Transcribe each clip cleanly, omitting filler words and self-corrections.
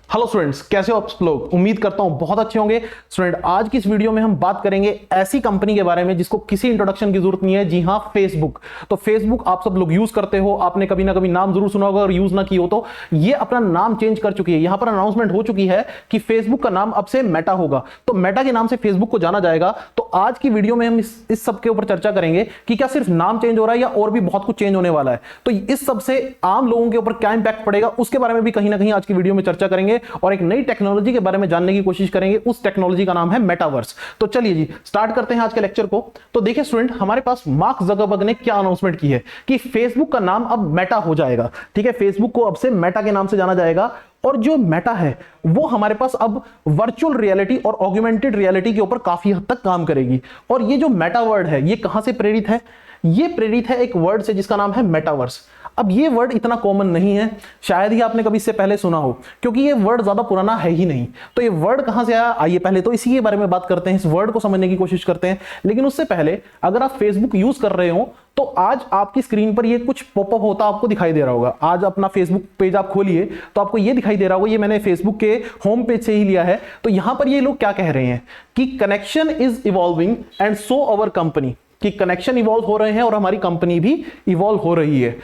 Hello students, कैसे हो आप सब लोग। उम्मीद करता हूं बहुत अच्छे होंगे। स्टूडेंट, आज की इस वीडियो में हम बात करेंगे ऐसी कंपनी के बारे में जिसको किसी इंट्रोडक्शन की जरूरत नहीं है। जी हां, फेसबुक। तो फेसबुक आप सब लोग यूज करते हो, आपने कभी ना कभी नाम जरूर सुना होगा, और यूज ना की हो तो ये अपना नाम चेंज कर चुकी है। यहां पर अनाउंसमेंट हो चुकी है कि फेसबुक का नाम अब से मेटा होगा। तो मेटा के नाम से फेसबुक को जाना जाएगा। तो आज की वीडियो में हम इस सब के ऊपर चर्चा करेंगे कि क्या सिर्फ नाम चेंज हो रहा है या और भी बहुत कुछ चेंज होने वाला है। तो इस सबसे आम लोगों के ऊपर क्या इंपैक्ट पड़ेगा उसके बारे में भी कहीं ना कहीं आज की वीडियो में चर्चा करेंगे, और एक नई टेक्नोलॉजी के बारे में जानने की कोशिश करेंगे। उस टेक्नोलॉजी का नाम है मेटावर्स। तो चलिए जी, स्टार्ट करते हैं आज के लेक्चर को। तो देखिए स्टूडेंट, हमारे पास मार्क ज़करबर्ग ने क्या अनाउंसमेंट की है कि फेसबुक का नाम अब मेटा हो जाएगा। ठीक है, फेसबुक को अब से मेटा के नाम से जाना जाएगा। और जो मेटा है वो हमारे पास अब वर्चुअल रियलिटी और ऑगमेंटेड रियलिटी के ऊपर काफी हद तक काम करेगी। और ये जो मेटा वर्ड है ये कहां से प्रेरित है? ये प्रेरित है एक वर्ड से जिसका नाम है मेटावर्स। अब ये वर्ड इतना कॉमन नहीं है, शायद ही आपने कभी इससे पहले सुना हो, क्योंकि ये वर्ड ज्यादा पुराना है ही नहीं। तो ये वर्ड कहां से आया, आइए पहले तो इसी के बारे में बात करते हैं, इस वर्ड को समझने की कोशिश करते हैं। लेकिन उससे पहले, अगर आप फेसबुक यूज कर रहे हो तो आज आपकी स्क्रीन पर ये कुछ पॉपअप होता आपको दिखाई दे रहा होगा। आज अपना फेसबुक पेज आप खोलिए तो आपको ये दिखाई दे रहा होगा, ये मैंने फेसबुक के होम पेज से ही लिया है। तो यहां पर ये लोग क्या कह रहे हैं कि connection is evolving and so our company, कि कनेक्शन इवॉल्व हो रहे हैं और हमारी कंपनी भी इवॉल्व हो रही है।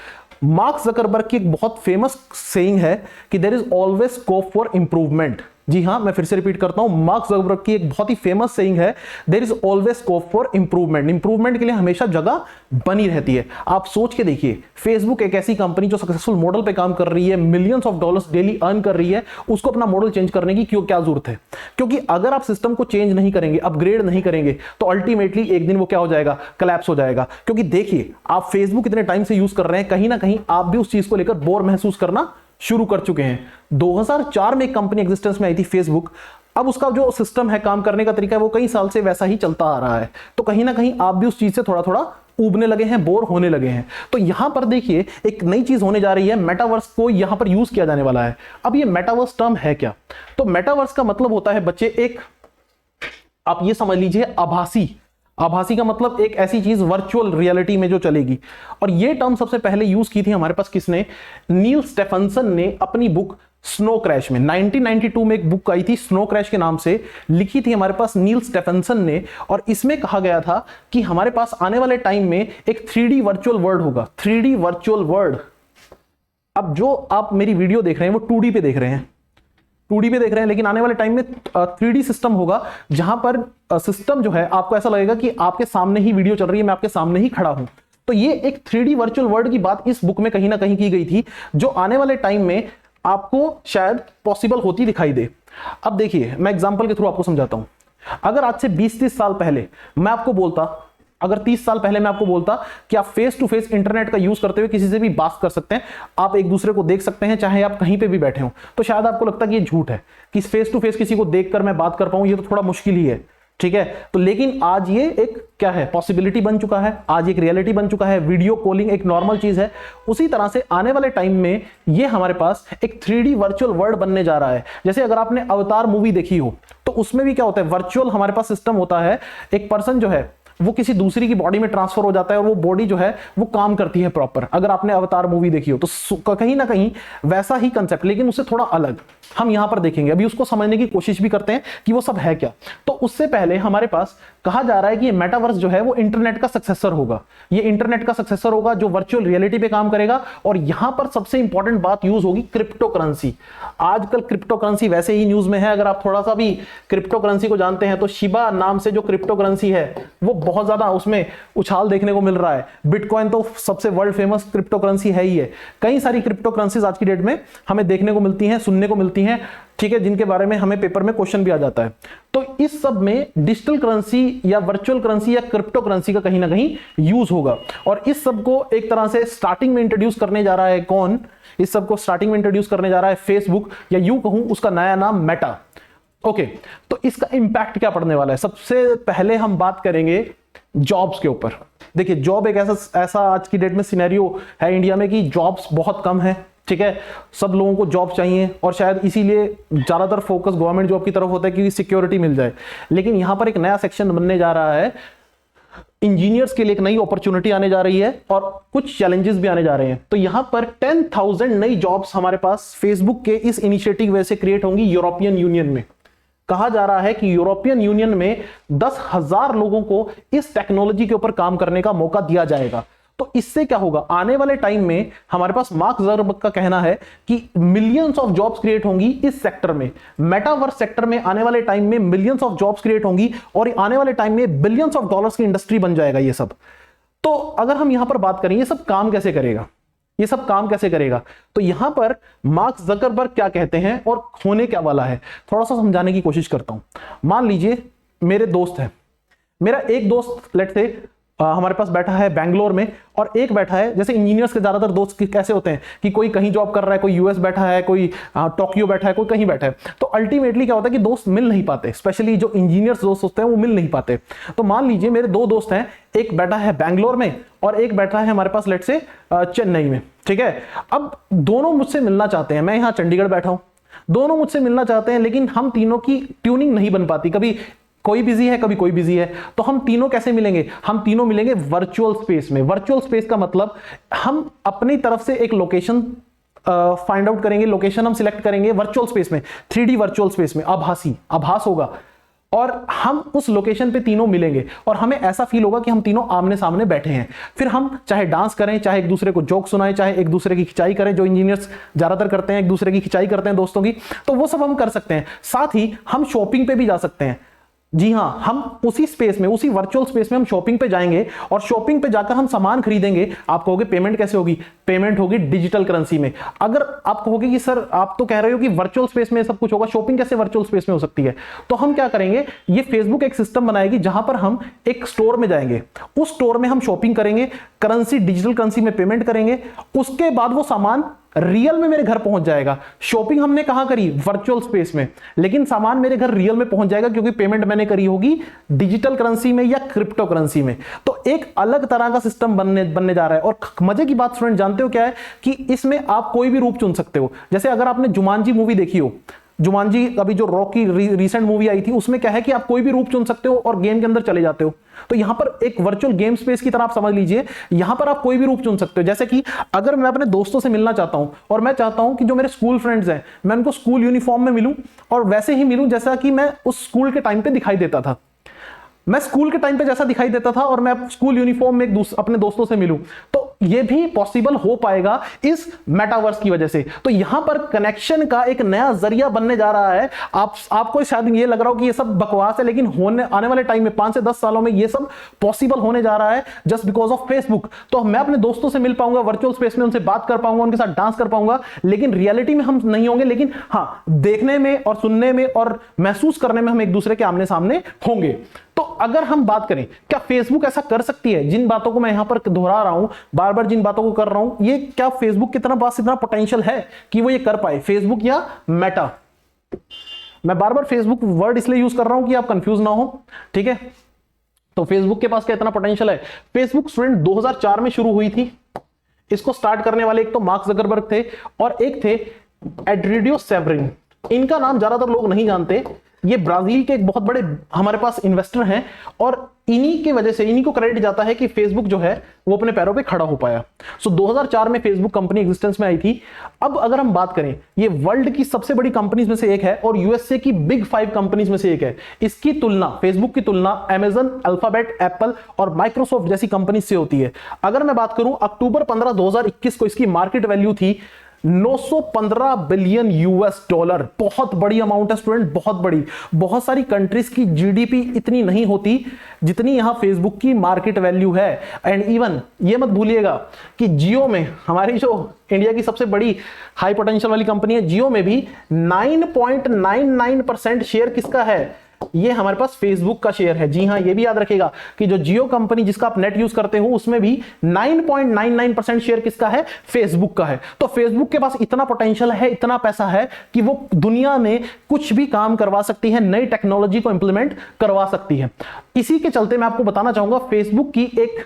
मार्क ज़करबर्ग की एक बहुत फेमस सेइंग है कि there is always scope for improvement. जी हां, मैं फिर से रिपीट करता हूं, मार्क ज़करबर्ग की एक बहुत ही फेमस सेइंग है, there is always scope for improvement. Improvement के लिए हमेशा जगह बनी रहती है। आप सोच के देखिए, फेसबुक एक ऐसी कंपनी जो सक्सेसफुल मॉडल पे काम कर रही है, millions of dollars daily earn कर रही है, उसको अपना मॉडल चेंज करने की क्या जरूरत है? क्योंकि अगर आप सिस्टम को चेंज नहीं करेंगे, अपग्रेड नहीं करेंगे, तो अल्टीमेटली एक दिन वो क्या हो जाएगा, कोलैप्स हो जाएगा। क्योंकि देखिए, आप फेसबुक इतने टाइम से यूज कर रहे हैं, कहीं ना कहीं आप भी उस चीज को लेकर बोर महसूस करना शुरू कर चुके हैं। 2004 में एक कंपनी एग्जिस्टेंस में आई थी फेसबुक। अब उसका जो सिस्टम है, काम करने का तरीका है, वो कई साल से वैसा ही चलता आ रहा है। तो कहीं ना कहीं आप भी उस चीज से थोड़ा थोड़ा उबने लगे हैं, बोर होने लगे हैं। तो यहां पर देखिए, एक नई चीज होने जा रही है, मेटावर्स को यहां पर यूज किया जाने वाला है। अब ये मेटावर्स टर्म है क्या? तो मेटावर्स का मतलब होता है बच्चे, एक आप ये समझ लीजिए आभासी। आभासी का मतलब एक ऐसी चीज वर्चुअल रियलिटी में जो चलेगी। और ये टर्म सबसे पहले यूज की थी हमारे पास किसने? नील स्टेफेंसन ने अपनी बुक स्नो क्रैश में। 1992 में एक बुक आई थी स्नो क्रैश के नाम से, लिखी थी हमारे पास नील स्टेफेंसन ने। और इसमें कहा गया था कि हमारे पास आने वाले टाइम में एक 3D वर्चुअल वर्ल्ड होगा। 3D virtual world. अब जो आप मेरी वीडियो देख रहे हैं वो 2D पे देख रहे हैं, 2D पे देख रहे हैं, लेकिन आने वाले टाइम में 3D सिस्टम होगा, जहां पर सिस्टम जो है आपको ऐसा लगेगा कि आपके सामने ही वीडियो चल रही है, मैं आपके सामने ही खड़ा हूं। तो ये एक 3D वर्चुअल वर्ल्ड की बात इस बुक में कहीं ना कहीं की गई थी, जो आने वाले टाइम में आपको शायद पॉसिबल होती दिखाई दे। अब देखिए, मैं एग्जांपल के थ्रू आपको समझाता हूं। अगर आज से 20-30 साल पहले मैं आपको बोलता, अगर 30 साल पहले मैं आपको बोलता कि आप फेस टू फेस इंटरनेट का यूज करते हुए किसी से भी बात कर सकते हैं, आप एक दूसरे को देख सकते हैं, चाहे आप कहीं पे भी बैठे हो, तो शायद आपको लगता कि ये झूठ है कि फेस टू फेस किसी को देखकर मैं बात कर पाऊं, ये तो थोड़ा मुश्किल ही है। ठीक है, तो लेकिन आज ये एक क्या है, पॉसिबिलिटी बन चुका है, आज एक रियलिटी बन चुका है। वीडियो कॉलिंग एक नॉर्मल चीज है। उसी तरह से आने वाले टाइम में ये हमारे पास एक 3D वर्चुअल वर्ल्ड बनने जा रहा है। जैसे अगर आपने अवतार मूवी देखी हो तो उसमें भी क्या होता है, वर्चुअल हमारे पास सिस्टम होता है, एक पर्सन जो है वो किसी दूसरी की बॉडी में ट्रांसफर हो जाता है और वो बॉडी जो है वो काम करती है प्रॉपर। अगर आपने अवतार मूवी देखी हो तो कहीं ना कहीं वैसा ही कंसेप्ट, लेकिन उससे थोड़ा अलग हम यहां पर देखेंगे। अभी उसको समझने की कोशिश भी करते हैं कि वो सब है क्या। तो उससे पहले हमारे पास कहा जा रहा है कि ये मेटावर्स जो है वो इंटरनेट का सक्सेसर होगा। ये इंटरनेट का सक्सेसर होगा जो वर्चुअल रियलिटी पे काम करेगा। और यहां पर सबसे इंपॉर्टेंट बात यूज होगी क्रिप्टो करेंसी। आजकल क्रिप्टो करेंसी वैसे ही न्यूज में है। अगर आप थोड़ा सा भी क्रिप्टो करेंसी को जानते हैं तो शिबा नाम से जो क्रिप्टो करेंसी है वो बहुत ज्यादा उसमें उछाल देखने को मिल रहा है। बिटकॉइन तो सबसे वर्ल्ड फेमस क्रिप्टो करेंसी है ही है। कई सारी क्रिप्टो करेंसीज आज की डेट में हमें देखने को मिलती हैं, सुनने को मिलती हैं, ठीक है, जिनके बारे में हमें पेपर में क्वेश्चन भी आ जाता है। तो इस सब में डिजिटल करेंसी या वर्चुअल करेंसी या क्रिप्टो करेंसी का कहीं ना कहीं यूज होगा। और इस सब को एक तरह से स्टार्टिंग में इंट्रोड्यूस करने जा रहा है कौन? इस सब को स्टार्टिंग में इंट्रोड्यूस करने जा रहा है फेसबुक, या यूं कहूं उसका नया नाम मेटा। ओके, तो इसका इंपैक्ट क्या पड़ने वाला है? सबसे पहले हम बात करेंगे जॉब्स के ऊपर। देखिए, जॉब एक ऐसा आज की डेट में सिनेरियो है इंडिया में कि जॉब्स बहुत कम है। ठीक है, सब लोगों को जॉब चाहिए और शायद इसीलिए ज्यादातर फोकस गवर्नमेंट जॉब की तरफ होता है कि सिक्योरिटी मिल जाए। लेकिन यहां पर एक नया सेक्शन बनने जा रहा है इंजीनियर्स के लिए एक नई अपॉर्चुनिटी आने जा रही है और कुछ चैलेंजेस भी आने जा रहे हैं। तो यहां पर 10,000 नई जॉब्स हमारे पास फेसबुक के इस इनिशिएटिव वजह से क्रिएट होंगी यूरोपियन यूनियन में। कहा जा रहा है कि यूरोपियन यूनियन में 10,000 लोगों को इस टेक्नोलॉजी के ऊपर काम करने का मौका दिया जाएगा। तो इससे क्या होगा, आने वाले टाइम में हमारे पास मार्क ज़करबर्ग का कहना है कि मिलियंस ऑफ जॉब्स क्रिएट होंगी इस सेक्टर में, मेटावर्स सेक्टर में आने वाले टाइम में मिलियंस ऑफ जॉब्स क्रिएट होंगी और आने वाले टाइम में बिलियंस ऑफ डॉलर्स की इंडस्ट्री बन जाएगा ये सब। तो अगर हम यहां पर बात करें ये सब काम कैसे करेगा, ये सब काम कैसे करेगा, तो यहां पर मार्क ज़करबर्ग क्या कहते हैं और होने क्या वाला है थोड़ा सा समझाने की कोशिश करता हूं। मान लीजिए मेरे दोस्त हैं, मेरा एक दोस्त लेट से हमारे पास बैठा है बैंगलोर में और एक बैठा है, जैसे इंजीनियर्स के ज्यादातर दोस्त कैसे होते हैं कि कोई कहीं जॉब कर रहा है, कोई यूएस बैठा है, कोई टोक्यो बैठा है, कोई कहीं बैठा है। तो अल्टीमेटली क्या होता है कि दोस्त मिल नहीं पाते, स्पेशली जो इंजीनियर्स दोस्त होते हैं वो मिल नहीं पाते। तो मान लीजिए मेरे दो दोस्त हैं, एक बैठा है बैंगलोर में और एक बैठा है हमारे पास लेट से चेन्नई में, ठीक है। अब दोनों मुझसे मिलना चाहते हैं, मैं यहाँ चंडीगढ़ बैठा हूं, दोनों मुझसे मिलना चाहते हैं, लेकिन हम तीनों की ट्यूनिंग नहीं बन पाती, कभी कोई बिजी है कभी कोई बिजी है। तो हम तीनों कैसे मिलेंगे, हम तीनों मिलेंगे वर्चुअल स्पेस में। वर्चुअल स्पेस का मतलब हम अपनी तरफ से एक लोकेशन फाइंड आउट करेंगे, लोकेशन हम सिलेक्ट करेंगे वर्चुअल स्पेस में, 3D वर्चुअल स्पेस में, आभास होगा और हम उस लोकेशन पे तीनों मिलेंगे और हमें ऐसा फील होगा कि हम तीनों आमने सामने बैठे हैं। फिर हम चाहे डांस करें, चाहे एक दूसरे को जोक सुनाएं, चाहे एक दूसरे की खिंचाई करें, जो इंजीनियर्स ज्यादातर करते हैं, एक दूसरे की खिंचाई करते हैं दोस्तों की, तो वो सब हम कर सकते हैं। साथ ही हम शॉपिंग पे भी जा सकते हैं। जी हां, हम उसी स्पेस में, उसी वर्चुअल स्पेस में हम शॉपिंग पे जाएंगे और शॉपिंग पे जाकर हम सामान खरीदेंगे। आप कहोगे पेमेंट कैसे होगी, पेमेंट होगी डिजिटल करेंसी में। अगर आप कहोगे कि सर आप तो कह रहे हो कि वर्चुअल स्पेस में सब कुछ होगा, शॉपिंग कैसे वर्चुअल स्पेस में हो सकती है, तो हम क्या करेंगे, ये फेसबुक एक सिस्टम बनाएगी जहां पर हम एक स्टोर में जाएंगे, उस स्टोर में हम शॉपिंग करेंगे, करेंसी डिजिटल करेंसी में पेमेंट करेंगे, उसके बाद वो सामान रियल में मेरे घर पहुंच जाएगा। शॉपिंग हमने कहां करी, वर्चुअल स्पेस में, लेकिन सामान मेरे घर रियल में पहुंच जाएगा क्योंकि पेमेंट मैंने करी होगी डिजिटल करेंसी में या क्रिप्टो करेंसी में। तो एक अलग तरह का सिस्टम बनने जा रहा है। और मजे की बात स्टूडेंट जानते हो क्या है कि इसमें आप कोई भी रूप चुन सकते हो। जैसे अगर आपने जुमानजी मूवी देखी हो, जुमानजी अभी जो रॉकी रीसेंट मूवी आई थी, उसमें क्या है कि आप कोई भी रूप चुन सकते हो और गेम के अंदर चले जाते हो। तो यहां पर एक वर्चुअल गेम स्पेस की तरह आप समझ लीजिए, यहां पर आप कोई भी रूप चुन सकते हो। जैसे कि अगर मैं अपने दोस्तों से मिलना चाहता हूं और मैं चाहता हूं कि जो मेरे स्कूल फ्रेंड्स हैं मैं उनको स्कूल यूनिफॉर्म में मिलूं और वैसे ही मिलूं जैसा कि मैं उस स्कूल के टाइम पे दिखाई देता था, मैं स्कूल के टाइम पे जैसा दिखाई देता था और मैं स्कूल यूनिफॉर्म में अपने दोस्तों से मिलूं, तो ये भी पॉसिबल हो पाएगा इस मेटावर्स की वजह से। तो यहां पर कनेक्शन का एक नया जरिया बनने जा रहा है। आपको शायद ये लग रहा हो कि ये सब बकवास है, लेकिन आने वाले टाइम में 5 से 10 सालों में ये सब पॉसिबल होने जा रहा है जस्ट बिकॉज ऑफ फेसबुक। तो मैं अपने दोस्तों से मिल पाऊंगा वर्चुअल स्पेस में, उनसे बात कर पाऊंगा, उनके साथ डांस कर पाऊंगा, लेकिन रियलिटी में हम नहीं होंगे, लेकिन हाँ देखने में और सुनने में और महसूस करने में हम एक दूसरे के आमने सामने होंगे। तो अगर हम बात करें क्या फेसबुक ऐसा कर सकती है, जिन बातों को मैं यहां पर दोहरा रहा हूं, बार बार जिन बातों को कर रहा हूं, ये क्या फेसबुक के पास इतना पोटेंशियल है कि वो ये कर पाए, फेसबुक या मेटा। मैं बार बार फेसबुक वर्ड इसलिए यूज कर रहा हूं कि आप कंफ्यूज ना हो, ठीक है। तो फेसबुक के पास क्या इतना पोटेंशियल है। फेसबुक स्टूडेंट 2004 में शुरू हुई थी। इसको स्टार्ट करने वाले एक तो मार्क ज़करबर्ग थे और एक थे एड्रिडियो सेवरिन। इनका नाम ज्यादातर लोग नहीं जानते। ये ब्राजील के एक बहुत बड़े हमारे पास इन्वेस्टर हैं और इन्हीं की वजह से, इन्हीं को क्रेडिट जाता है कि फेसबुक जो है वो अपने पैरों पे खड़ा हो पाया। 2004 में फेसबुक कंपनी एग्जिस्टेंस में आई थी। अब अगर हम बात करें, ये वर्ल्ड की सबसे बड़ी कंपनीज में से एक है और यूएसए की बिग 5 कंपनीज में से एक है। इसकी तुलना, फेसबुक की तुलना अमेजन, अल्फाबेट, एप्पल और माइक्रोसॉफ्ट जैसी कंपनी से होती है। अगर मैं बात करूं अक्टूबर 15, 2021 को इसकी मार्केट वैल्यू थी 915 बिलियन यूएस डॉलर। बहुत बड़ी अमाउंट है स्टूडेंट, बहुत बड़ी। बहुत सारी कंट्रीज की जीडीपी इतनी नहीं होती जितनी यहां फेसबुक की मार्केट वैल्यू है। एंड इवन ये मत भूलिएगा कि जियो में, हमारी जो इंडिया की सबसे बड़ी हाई पोटेंशियल वाली कंपनी है, जियो में भी 9.99% शेयर किसका है, ये हमारे पास फेसबुक का शेयर है। जी हां, ये भी याद रखिएगा कि जो जियो कंपनी जिसका आप नेट यूज करते हो उसमें भी 9.99% शेयर किसका है, फेसबुक का है। तो फेसबुक के पास इतना पोटेंशियल है, इतना पैसा है कि वो दुनिया में कुछ भी काम करवा सकती है, नई टेक्नोलॉजी को इंप्लीमेंट करवा सकती है। इसी के चलते मैं आपको बताना चाहूंगा फेसबुक की एक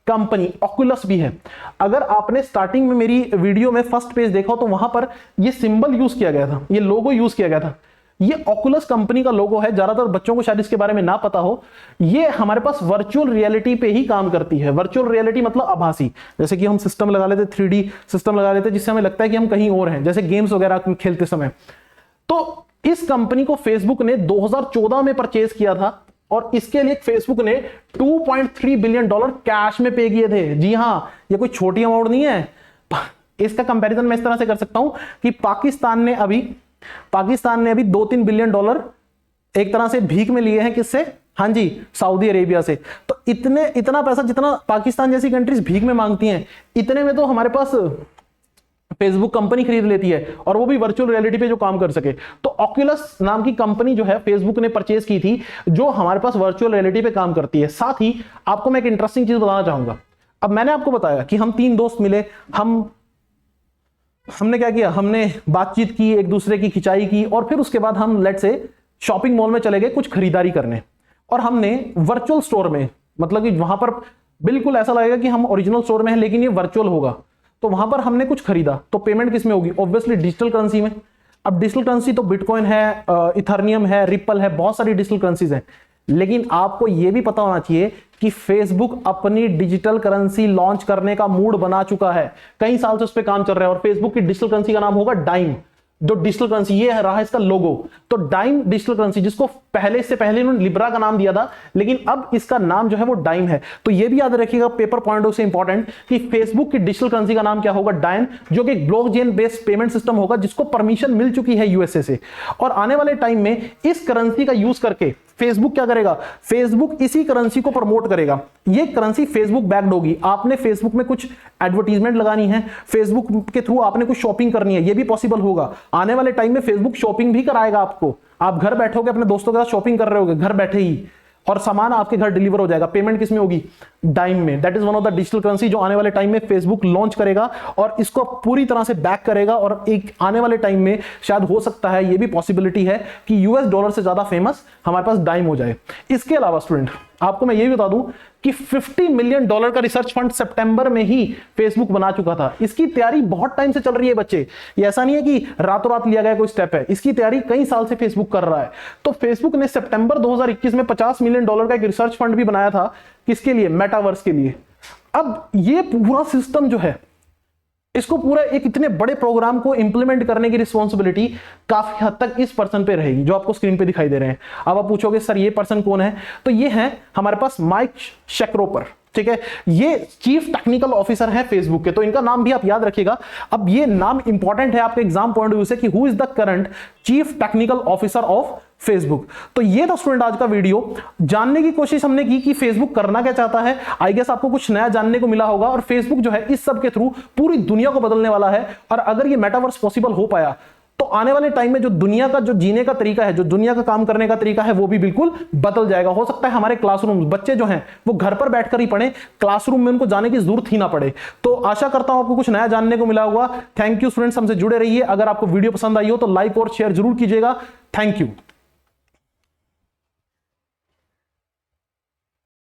कंपनी ऑक्यूलस भी है। अगर आपने स्टार्टिंग में मेरी वीडियो में फर्स्ट पेज देखा तो वहां पर ये सिंबल यूज किया गया था, ये लोगो यूज किया गया था। ये ऑकुलस कंपनी का लोगो है, ज्यादातर बच्चों को शायद इसके बारे में ना पता हो। ये हमारे पास वर्चुअल रियलिटी पे ही काम करती है। वर्चुअल रियलिटी मतलब आभासी, जैसे कि हम सिस्टम लगा लेते, 3D सिस्टम लगा लेते जिससे हमें लगता है कि हम कहीं और हैं, जैसे गेम्स वगैरह खेलते समय। तो इस कंपनी को फेसबुक ने 2014 में परचेज किया था और इसके लिए फेसबुक ने $2.3 बिलियन कैश में पे किए थे। जी हां, ये कोई छोटी अमाउंट नहीं है। इसका कंपैरिजन मैं इस तरह से कर सकता हूं कि पाकिस्तान ने अभी $2-3 बिलियन एक तरह से भीख में लिए हैं। किससे? हां जी, सऊदी अरेबिया से। तो इतना पैसा जितना पाकिस्तान जैसी कंट्रीज भीख में मांगती हैं, इतने में तो हमारे पास फेसबुक कंपनी खरीद लेती है, और वो भी वर्चुअल रियलिटी पे जो काम कर सके। तो ऑक्यूलस नाम की कंपनी जो है फेसबुक ने परचेज की थी, जो हमारे पास वर्चुअल रियलिटी पे काम करती है। साथ ही आपको मैं एक इंटरेस्टिंग चीज बताना चाहूंगा। अब मैंने आपको बताया कि हम 3 दोस्त मिले, हमने क्या किया, हमने बातचीत की, एक दूसरे की खिंचाई की, और फिर उसके बाद हम लेट से शॉपिंग मॉल में चले गए कुछ खरीदारी करने, और हमने वर्चुअल स्टोर में, मतलब कि वहां पर बिल्कुल ऐसा लगेगा कि हम ओरिजिनल स्टोर में हैं लेकिन ये वर्चुअल होगा। तो वहां पर हमने कुछ खरीदा, तो पेमेंट किस में होगी? ऑब्वियसली डिजिटल करेंसी में। अब डिजिटल करेंसी तो बिटकॉइन है, इथर्नियम है, रिपल है, बहुत सारी डिजिटल करेंसीज हैं। लेकिन आपको यह भी पता होना चाहिए कि फेसबुक अपनी डिजिटल करेंसी लॉन्च करने का मूड बना चुका है, कई साल से उस पर काम चल रहा है। और फेसबुक की डिजिटल करेंसी का नाम होगा डाइम। जो डिजिटल करेंसी, ये रहा इसका लोगो, तो डाइम डिजिटल करेंसी, जिसको इससे पहले इन्होंने लिब्रा का नाम दिया था, लेकिन अब इसका नाम जो है वो डाइम है। तो ये भी याद रखिएगा पेपर पॉइंट से इंपॉर्टेंट, कि फेसबुक की डिजिटल करेंसी का नाम क्या होगा? डाइम, जो कि एक ब्लॉकचेन बेस्ड पेमेंट सिस्टम होगा जिसको परमिशन मिल चुकी है यूएसए से। और आने वाले टाइम में इस करेंसी का यूज करके फेसबुक क्या करेगा? फेसबुक इसी करेंसी को प्रमोट करेगा। ये करेंसी फेसबुक बैक्ड होगी। आपने फेसबुक में कुछ एडवर्टीजमेंट लगानी है, फेसबुक के थ्रू आपने कुछ शॉपिंग करनी है, ये भी पॉसिबल होगा। आने वाले टाइम में फेसबुक शॉपिंग भी कराएगा आपको। आप घर बैठोगे, अपने दोस्तों के साथ शॉपिंग कर रहे होगे घर बैठे ही, और सामान आपके घर डिलीवर हो जाएगा। पेमेंट किस में होगी? डाइम में। That is one of the digital currency जो आने वाले टाइम में फेसबुक लॉन्च करेगा और इसको पूरी तरह से बैक करेगा। और एक आने वाले टाइम में शायद हो सकता है, ये भी पॉसिबिलिटी है कि यूएस डॉलर से ज्यादा फेमस हमारे पास डाइम हो जाए। इसके अलावा स्टूडेंट आपको मैं ये भी बता दूं कि $50 मिलियन का रिसर्च फंड सितंबर में ही फेसबुक बना चुका था। इसकी तैयारी बहुत टाइम से चल रही है बच्चे, ये ऐसा नहीं है कि रातों रात लिया गया कोई स्टेप है। इसकी तैयारी कई साल से फेसबुक कर रहा है। तो फेसबुक ने सितंबर 2021 में $50 मिलियन का एक रिसर्च फंड भी बनाया था। किसके लिए? मेटावर्स के लिए। अब ये पूरा सिस्टम जो है, इसको पूरा एक इतने बड़े प्रोग्राम को इंप्लीमेंट करने की रिस्पॉन्सिबिलिटी काफी हद तक इस पर्सन पे रहेगी जो आपको स्क्रीन पे दिखाई दे रहे हैं। अब आप पूछोगे सर ये पर्सन कौन है? तो ये है हमारे पास माइक शेक्रोपर, ठीक है। ये चीफ टेक्निकल ऑफिसर है फेसबुक के, तो इनका नाम भी आप याद रखिएगा। अब ये नाम इंपॉर्टेंट है आपके एग्जाम पॉइंट ऑफ व्यू से कि who is the current chief technical officer of Facebook. तो ये था स्टूडेंट आज का वीडियो। जानने की कोशिश हमने की कि फेसबुक करना क्या चाहता है। आई गेस आपको कुछ नया जानने को मिला होगा। और फेसबुक जो है इस सब के थ्रू पूरी दुनिया को बदलने वाला है। और अगर ये मेटावर्स पॉसिबल हो पाया तो आने वाले टाइम में जो दुनिया का जो जीने का तरीका है, जो दुनिया का काम करने का तरीका है, वो भी बिल्कुल बदल जाएगा। हो सकता है हमारे क्लासरूम, बच्चे जो हैं वो घर पर बैठकर ही पढ़ें, क्लासरूम में उनको जाने की जरूरत ही ना पड़े। तो आशा करता हूं आपको कुछ नया जानने को मिला होगा। थैंक यू स्टूडेंट्स, हमसे जुड़े रहिए। अगर आपको वीडियो पसंद आई हो तो लाइक और शेयर जरूर कीजिएगा। Thank you.